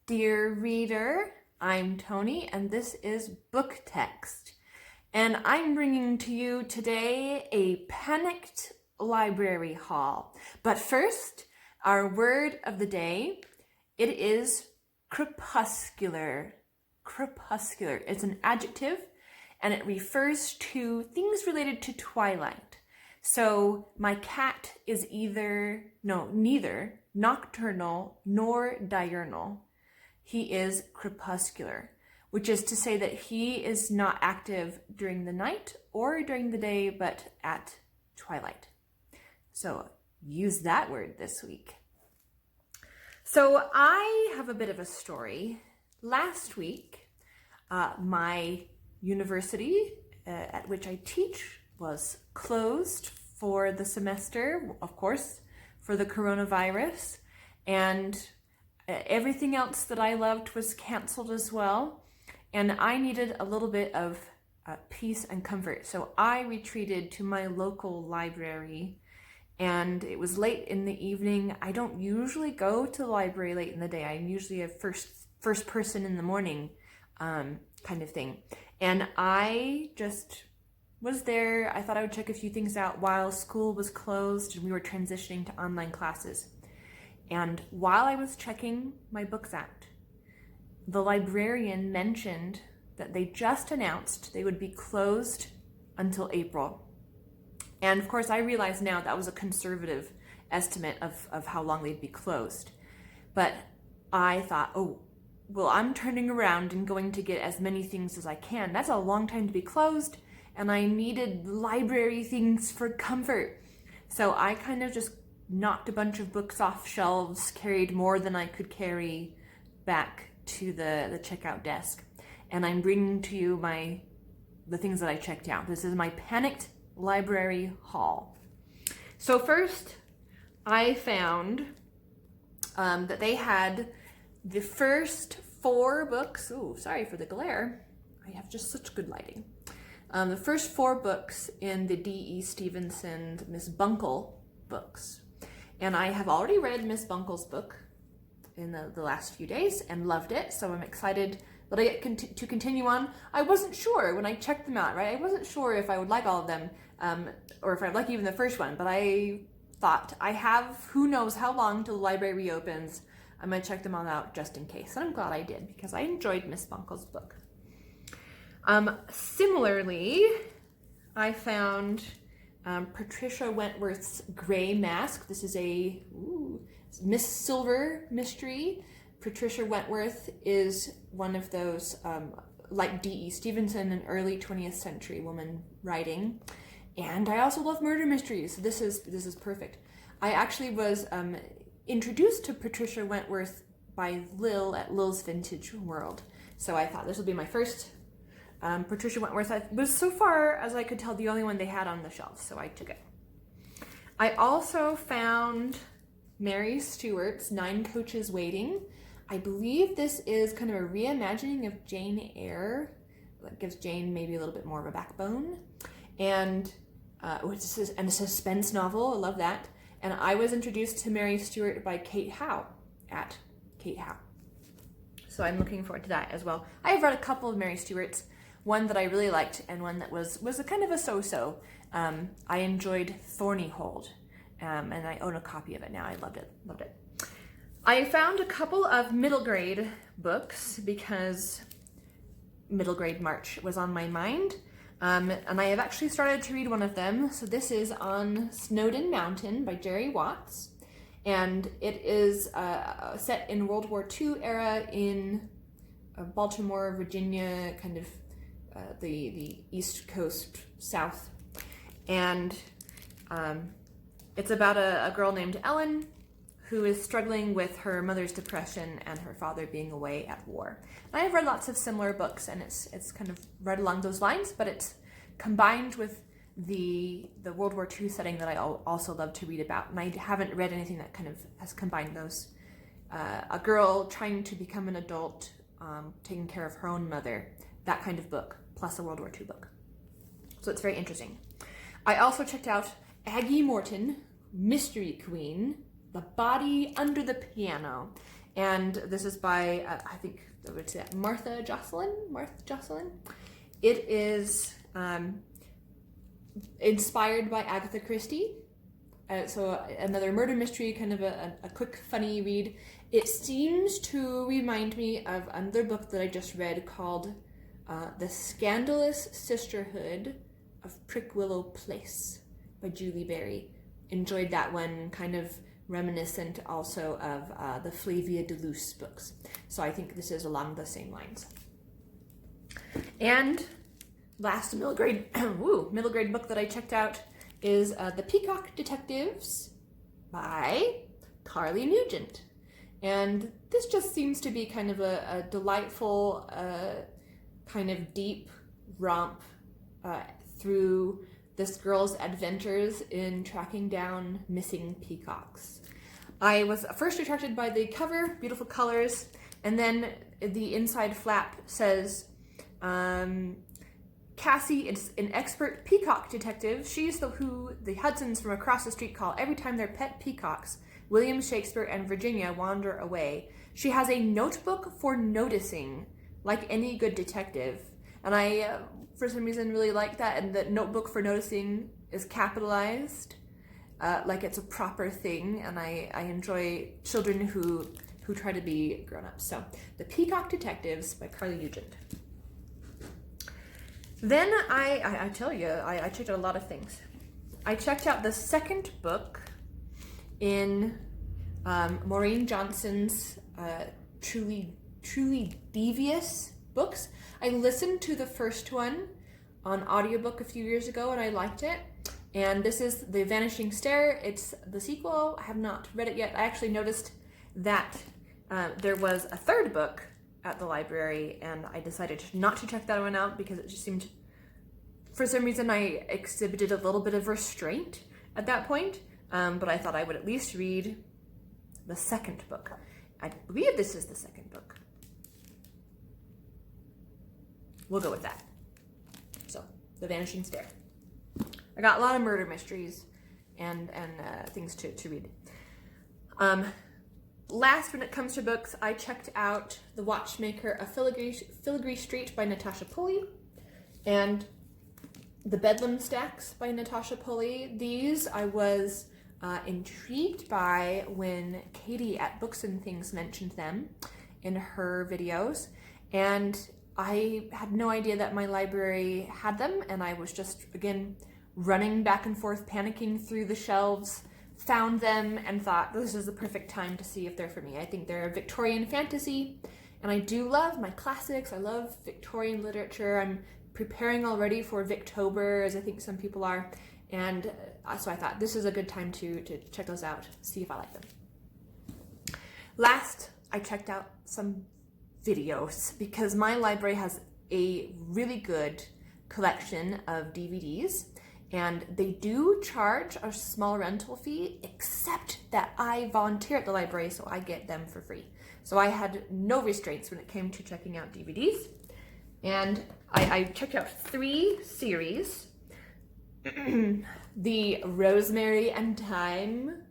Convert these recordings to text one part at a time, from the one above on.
Dear reader, I'm Tony and this is Book Text. And I'm bringing to you today a panicked library haul. But first, our word of the day, it is crepuscular. Crepuscular. It's an adjective and it refers to things related to twilight. So my cat is neither nocturnal nor diurnal. He is crepuscular, which is to say that he is not active during the night or during the day, but at twilight. So use that word this week. So I have a bit of a story. Last week, my university at which I teach was closed for the semester, of course, for the coronavirus, and everything else that I loved was canceled as well, and I needed a little bit of peace and comfort. So I retreated to my local library, and it was late in the evening. I don't usually go to the library late in the day. I'm usually a first person in the morning kind of thing. And I just was there. I thought I would check a few things out while school was closed and we were transitioning to online classes. And while I was checking my books out, the librarian mentioned that they just announced they would be closed until April. And of course, I realize now that was a conservative estimate of how long they'd be closed. But I thought, oh, well, I'm turning around and going to get as many things as I can. That's a long time to be closed, and I needed library things for comfort. So I kind of just knocked a bunch of books off shelves, carried more than I could carry back to the checkout desk. And I'm bringing to you the things that I checked out. This is my panicked library haul. So first, I found that they had the first 4 books. Ooh, sorry for the glare. I have just such good lighting. The first 4 books in the D.E. Stevenson Miss Bunkle books. And I have already read Miss Bunkle's book in the last few days and loved it, so I'm excited that I get to continue on. I wasn't sure when I checked them out, right? I wasn't sure if I would like all of them, or if I'd like even the first one, but I thought I have who knows how long till the library reopens. I'm going to check them all out just in case, and I'm glad I did because I enjoyed Miss Bunkle's book. Similarly, I found Patricia Wentworth's Gray Mask. This is a Miss Silver mystery. Patricia Wentworth is one of those, like D.E. Stevenson, an early 20th century woman writing. And I also love murder mysteries, so this is perfect. I actually was introduced to Patricia Wentworth by Lil at Lil's Vintage World. So I thought this would be my first Patricia Wentworth. It was, so far as I could tell, the only one they had on the shelf, so I took it. I also found Mary Stewart's 9 Coaches Waiting. I believe this is kind of a reimagining of Jane Eyre that gives Jane maybe a little bit more of a backbone. And it's a suspense novel. I love that. And I was introduced to Mary Stewart by Kate Howe at Kate Howe. So I'm looking forward to that as well. I have read a couple of Mary Stewart's, one that I really liked and one that was a kind of a so-so. I enjoyed Thorny Hold, and I own a copy of it now. I loved it. I found a couple of middle grade books because middle grade March was on my mind. And I have actually started to read one of them. So this is On Snowdon Mountain by Jerry Watts. And it is set in World War II era in Baltimore, Virginia, kind of the East Coast South. And it's about a girl named Ellen who is struggling with her mother's depression and her father being away at war. And I have read lots of similar books, and it's kind of read along those lines, but it's combined with the World War II setting that I also love to read about. And I haven't read anything that kind of has combined those. A girl trying to become an adult, taking care of her own mother, that kind of book, plus a World War II book. So it's very interesting. I also checked out Aggie Morton, Mystery Queen, The Body Under the Piano. and this is by, I think I would say Martha Jocelyn. It is inspired by Agatha Christie. So another murder mystery, kind of a quick, funny read. It seems to remind me of another book that I just read called The Scandalous Sisterhood of Prickwillow Place by Julie Berry. Enjoyed that one, kind of reminiscent also of the Flavia de Luce books. So I think this is along the same lines. And last middle grade book that I checked out is The Peacock Detectives by Carly Nugent. And this just seems to be kind of a delightful, kind of deep romp through this girl's adventures in tracking down missing peacocks. I was first attracted by the cover, beautiful colors, and then the inside flap says, Cassie is an expert peacock detective. She's who the Hudsons from across the street call every time their pet peacocks, William Shakespeare and Virginia, wander away. She has a notebook for noticing, like any good detective. And I, for some reason, really like that. And the notebook for noticing is capitalized, like it's a proper thing. And I enjoy children who try to be grown-ups. So, The Peacock Detectives by Carly Nugent. Then I tell you, I checked out a lot of things. I checked out the second book in Maureen Johnson's Truly Devious books. I listened to the first one on audiobook a few years ago and I liked it. And this is The Vanishing Stair. It's the sequel. I have not read it yet. I actually noticed that there was a third book at the library, and I decided not to check that one out because it just seemed, for some reason, I exhibited a little bit of restraint at that point, but I thought I would at least read the second book. I believe this is the second book. We'll go with that. So, The Vanishing Stair. I got a lot of murder mysteries and things to read. Last, when it comes to books, I checked out The Watchmaker of Filigree Street by Natasha Pulley and The Bedlam Stacks by Natasha Pulley. These I was intrigued by when Katie at Books and Things mentioned them in her videos, and I had no idea that my library had them, and I was just, again, running back and forth, panicking through the shelves, found them and thought this is the perfect time to see if they're for me. I think they're Victorian fantasy, and I do love my classics. I love Victorian literature. I'm preparing already for Victober, as I think some people are, and so I thought this is a good time to check those out, see if I like them. Last, I checked out some videos because my library has a really good collection of DVDs. And they do charge a small rental fee, except that I volunteer at the library, so I get them for free. So I had no restraints when it came to checking out DVDs. And I checked out 3 series. The Rosemary and Thyme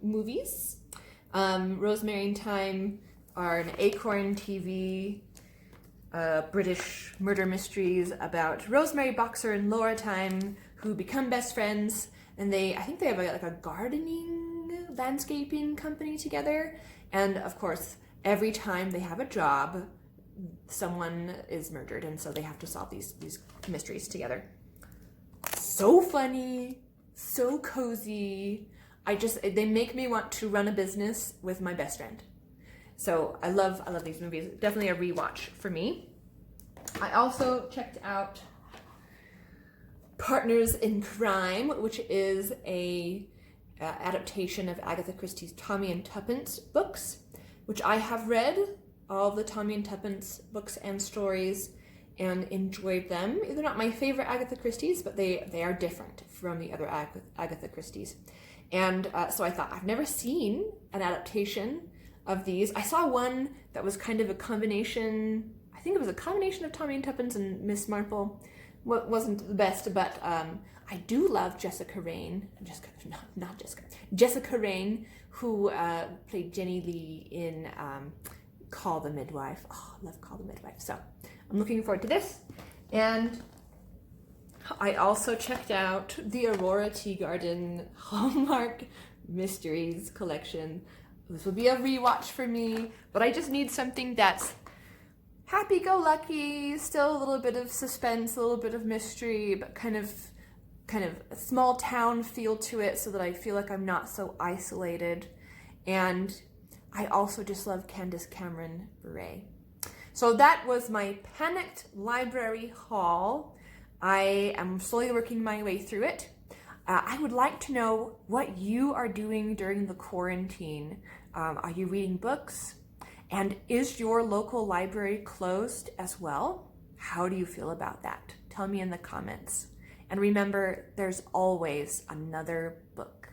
movies. Rosemary and Thyme are an Acorn TV British murder mysteries about Rosemary Boxer and Laura Thyme, who become best friends, and I think they have a gardening, landscaping company together, and of course, every time they have a job, someone is murdered, and so they have to solve these mysteries together. So funny, so cozy. They make me want to run a business with my best friend. So I love these movies. Definitely a rewatch for me. I also checked out Partners in Crime, which is a adaptation of Agatha Christie's Tommy and Tuppence books, which I have read all the Tommy and Tuppence books and stories and enjoyed them. They're not my favorite Agatha Christie's, but they are different from the other Agatha Christie's. And so I thought, I've never seen an adaptation of these. I saw one that was kind of a combination, I think it was a combination of Tommy and Tuppence and Miss Marple. Wasn't the best, but I do love Jessica Raine, Jessica Raine, who played Jenny Lee in Call the Midwife. Oh, I love Call the Midwife. So I'm looking forward to this. And I also checked out the Aurora Teagarden Hallmark Mysteries collection. This will be a rewatch for me, but I just need something that's happy-go-lucky, still a little bit of suspense, a little bit of mystery, but kind of a small town feel to it so that I feel like I'm not so isolated. And I also just love Candace Cameron Bure. So that was my panicked library haul. I am slowly working my way through it. I would like to know what you are doing during the quarantine. Are you reading books? And is your local library closed as well? How do you feel about that? Tell me in the comments. And remember, there's always another book.